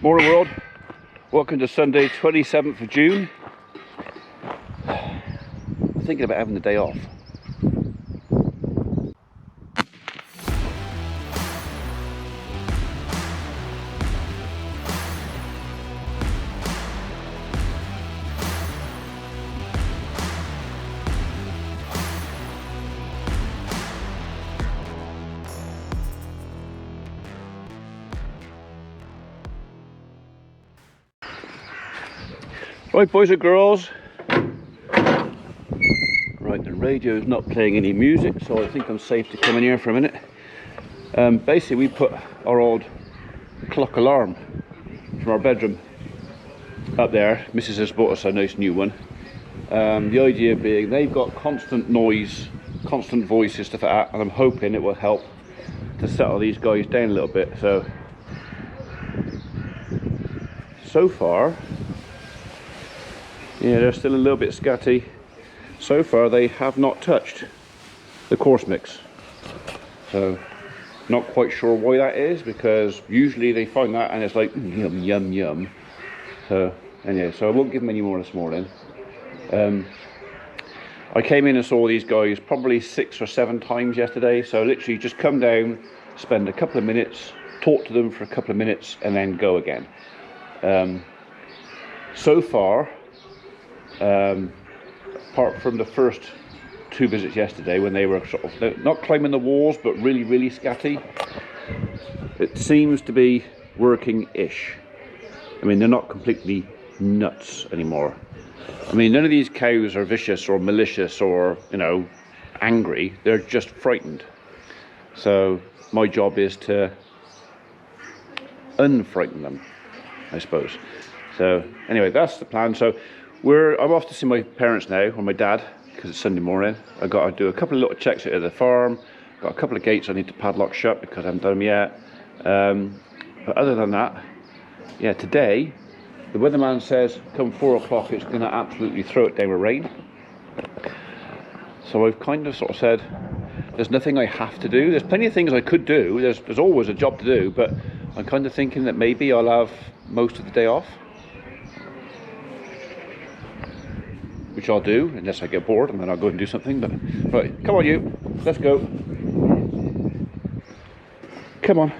Morning world, welcome to Sunday 27th of June. I'm thinking about having the day off. Right, boys and girls. Right, the radio's not playing any music, so I think I'm safe to come in here for a minute. Basically, we put our old clock alarm from our bedroom up there. Mrs. has bought us a nice new one. The idea being they've got constant noise, constant voices, stuff like that, and I'm hoping it will help to settle these guys down a little bit. So far, yeah, they're still a little bit scatty. So far they have not touched the course mix, so not quite sure why that is, because usually they find that and it's like yum yum yum. So anyway, so I won't give them any more this morning. I came in and saw these guys probably 6 or 7 times yesterday, so literally just come down, spend a couple of minutes, talk to them for a couple of minutes and then go again. So far, apart from the first 2 visits yesterday when they were sort of not climbing the walls but really scatty, it seems to be working-ish. I mean, they're not completely nuts anymore. I mean, none of these cows are vicious or malicious or, you know, angry. They're just frightened. So my job is to unfrighten them, I suppose. So anyway, that's the plan. So I'm off to see my parents now, or my dad, because it's Sunday morning. I've got to do a couple of little checks out of the farm. Got a couple of gates I need to padlock shut because I haven't done them yet. But other than that, yeah, today the weatherman says come 4 o'clock it's going to absolutely throw it down with rain. So I've kind of sort of said there's nothing I have to do. There's plenty of things I could do. There's always a job to do, but I'm kind of thinking that maybe I'll have most of the day off, which I'll do unless I get bored, and then I'll go and do something. But right, come on you, let's go. Come on.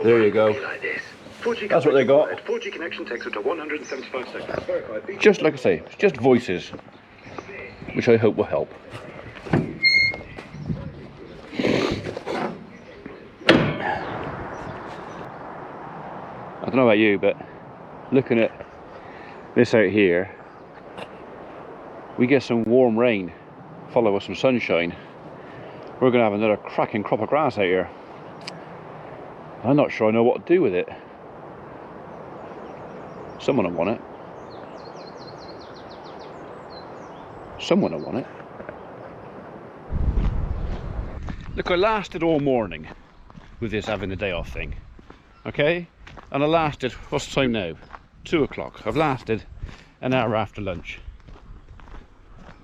There you go. That's what they got. 4G connection takes up to 175 seconds. Just like I say, it's just voices, which I hope will help. I don't know about you, but looking at this out here, we get some warm rain followed with some sunshine. We're going to have another cracking crop of grass out here. I'm not sure I know what to do with it. Someone will want it. Someone will want it. Look, I lasted all morning with this having the day off thing. Okay? And I lasted, what's the time now? 2 o'clock. I've lasted an hour after lunch.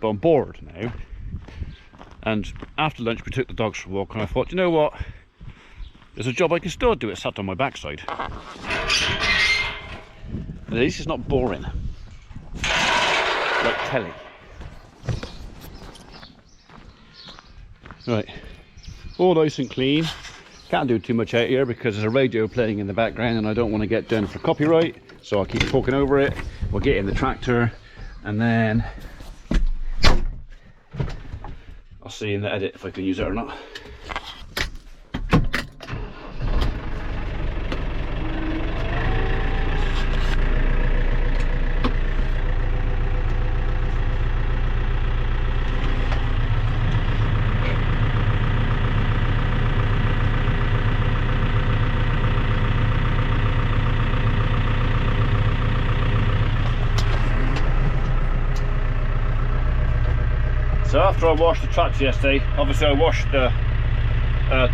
But I'm bored now. And after lunch we took the dogs for a walk and I thought, you know what? There's a job I can still do. It sat on my backside. At least it's not boring. Like telly. Right. All nice and clean. Can't do too much out here because there's a radio playing in the background and I don't want to get done for copyright, so I'll keep talking over it. We'll get in the tractor and then I'll see in the edit if I can use it or not. So after I washed the tractor yesterday, obviously I washed the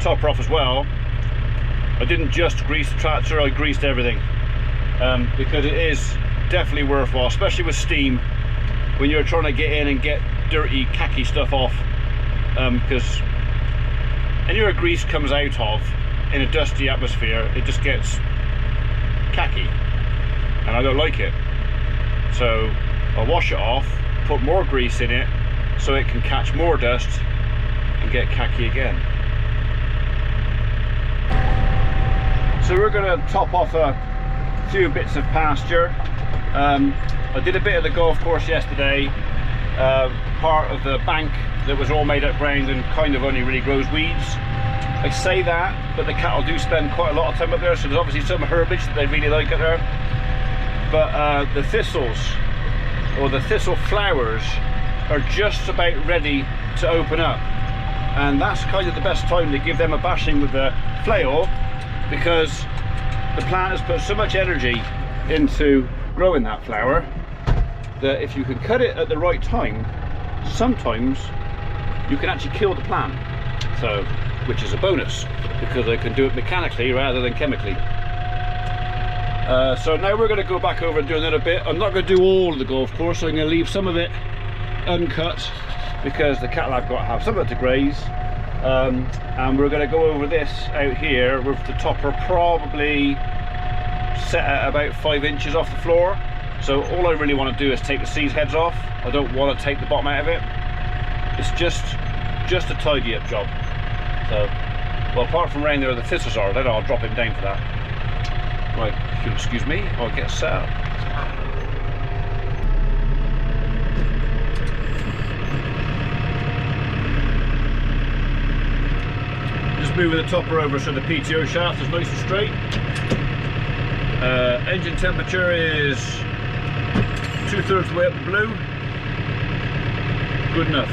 topper off as well. I didn't just grease the tractor, I greased everything. Because it is definitely worthwhile, especially with steam, when you're trying to get in and get dirty khaki stuff off, because anywhere grease comes out of in a dusty atmosphere, it just gets khaki, and I don't like it. So I'll wash it off, put more grease in it so it can catch more dust and get khaki again. So we're going to top off a few bits of pasture. I did a bit of the golf course yesterday, part of the bank that was all made up ground and kind of only really grows weeds. I say that, but the cattle do spend quite a lot of time up there, so there's obviously some herbage that they really like up there. But the thistles, or the thistle flowers, are just about ready to open up, and that's kind of the best time to give them a bashing with the flail, because the plant has put so much energy into growing that flower that if you can cut it at the right time, sometimes you can actually kill the plant. So, which is a bonus, because I can do it mechanically rather than chemically. So now we're going to go back over and do another bit. I'm not going to do all of the golf course, so I'm going to leave some of it uncut, because the cattle I've got to have some of it to graze. And we're going to go over this out here with the topper probably set at about 5 inches off the floor. So all I really want to do is take the seed heads off. I don't want to take the bottom out of it. It's just a tidy up job. So, well, apart from around there where the thistles are, then I'll drop him down for that. Right, if you'll excuse me, I'll get set up. Just moving the topper over so the PTO shaft is nice and straight. Engine temperature is 2/3 the way up the blue. Good enough.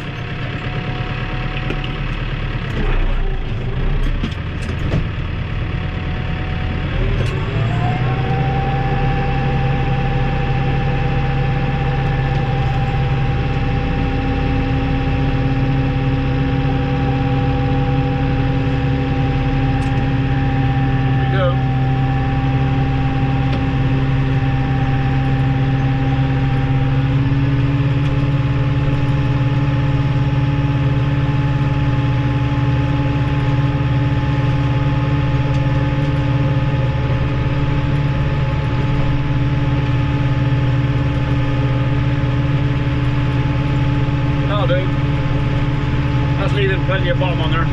That's leaving plenty of bottom on there.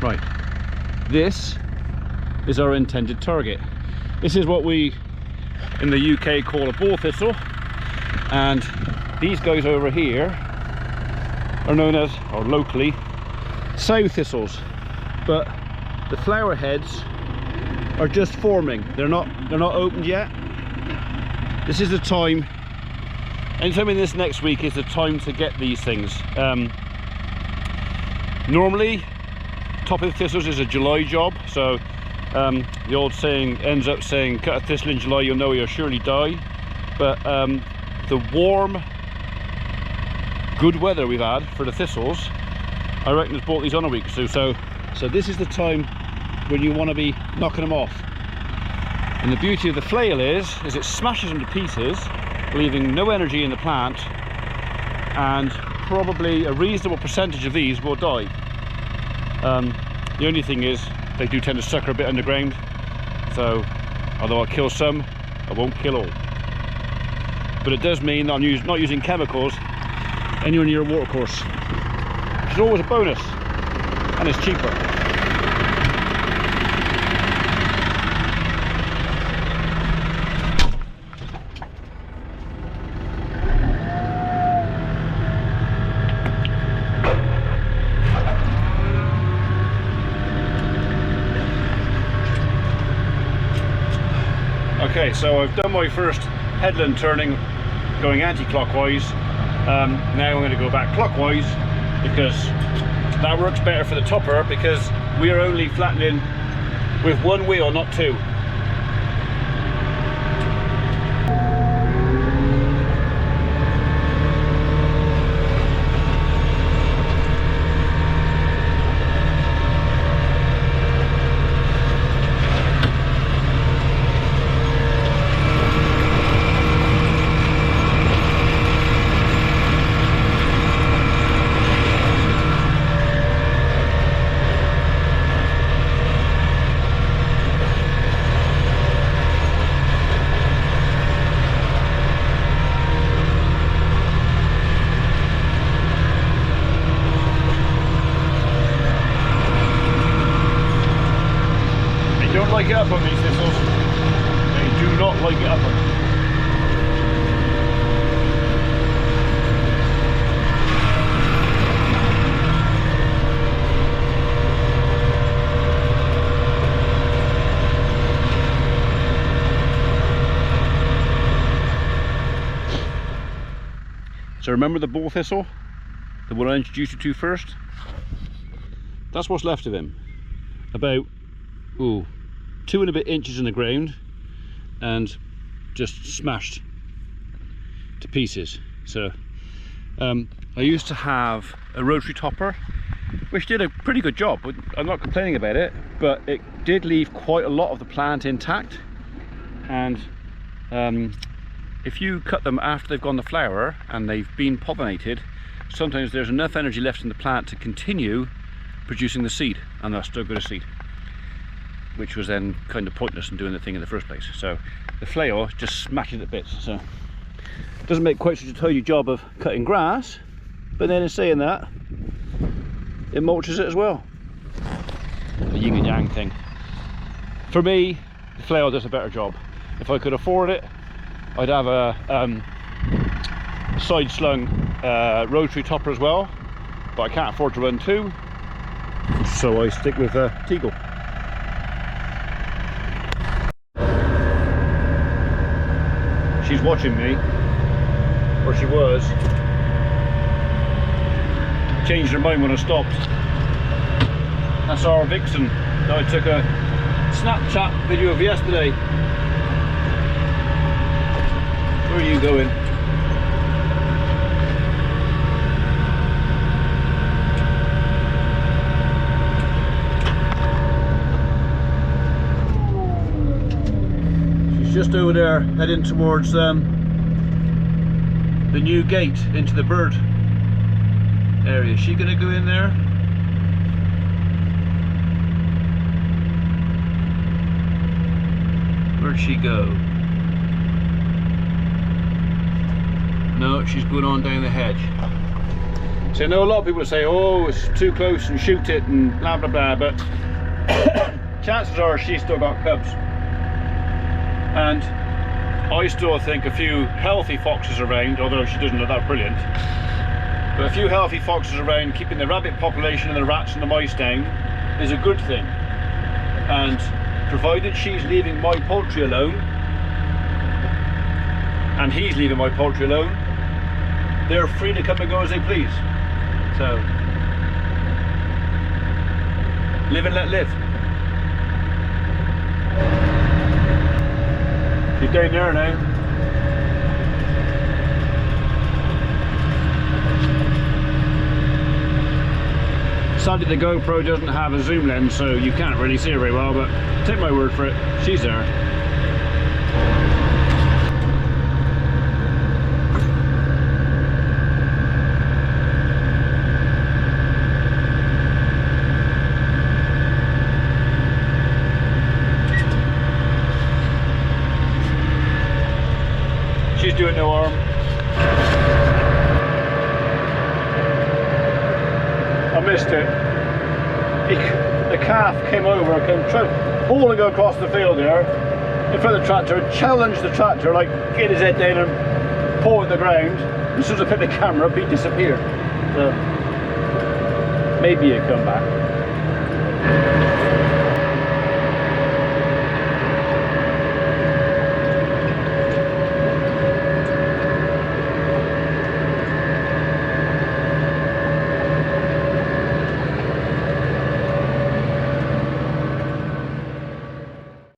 Right, this is our intended target. This is what we in the UK call a ball thistle, and these guys over here are known as, or locally, sow thistles. But the flower heads are just forming. They're not opened yet. This is the time, anytime in this next week is the time to get these things. Normally topping thistles is a July job, so the old saying ends up saying cut a thistle in July, you'll know you'll surely die. But the warm, good weather we've had for the thistles, I reckon has brought these on a week or so. So this is the time when you want to be knocking them off. And the beauty of the flail is it smashes them to pieces, leaving no energy in the plant, and probably a reasonable percentage of these will die. The only thing is they do tend to sucker a bit underground, so although I'll kill some, I won't kill all. But it does mean I'm not using chemicals anywhere near a watercourse, which is always a bonus, and it's cheaper. Okay, so I've done my first headland turning going anti-clockwise. Now I'm going to go back clockwise, because that works better for the topper, because we are only flattening with one wheel, not two. Like it up on these thistles. They do not like it up on. So remember the ball thistle, the one I introduced you to first? That's what's left of him. About 2 and a bit inches in the ground, and just smashed to pieces. So I used to have a rotary topper which did a pretty good job. I'm not complaining about it, but it did leave quite a lot of the plant intact. And if you cut them after they've gone to flower and they've been pollinated, sometimes there's enough energy left in the plant to continue producing the seed, and they'll still go to seed, which was then kind of pointless in doing the thing in the first place. So the flail just smashes it to bits. So it doesn't make quite such a tidy job of cutting grass, but then in saying that, it mulches it as well. The yin and yang thing. For me, the flail does a better job. If I could afford it, I'd have a side slung rotary topper as well, but I can't afford to run two, so I stick with Thistle. She's watching me, or she was. Changed her mind when I stopped. That's our vixen that I took a Snapchat video of yesterday. Where are you going? Just over there, heading towards the new gate into the bird area. Is she gonna go in there? Where'd she go? No, she's going on down the hedge. So I know a lot of people say, oh, it's too close and shoot it and blah blah blah, but chances are she's still got cubs. And I still think a few healthy foxes around, although she doesn't look that brilliant, but a few healthy foxes around, keeping the rabbit population and the rats and the mice down is a good thing. And provided she's leaving my poultry alone, and he's leaving my poultry alone, they're free to come and go as they please. So, live and let live. She's down there now. Sadly the GoPro doesn't have a zoom lens, so you can't really see her very well, but take my word for it, she's there. She's doing no harm. I missed it. The calf came over, came hauling across the field there in front of the tractor, challenged the tractor, like get his head down and paw at the ground. As soon as I picked the camera up, he disappeared. So maybe he'll come back.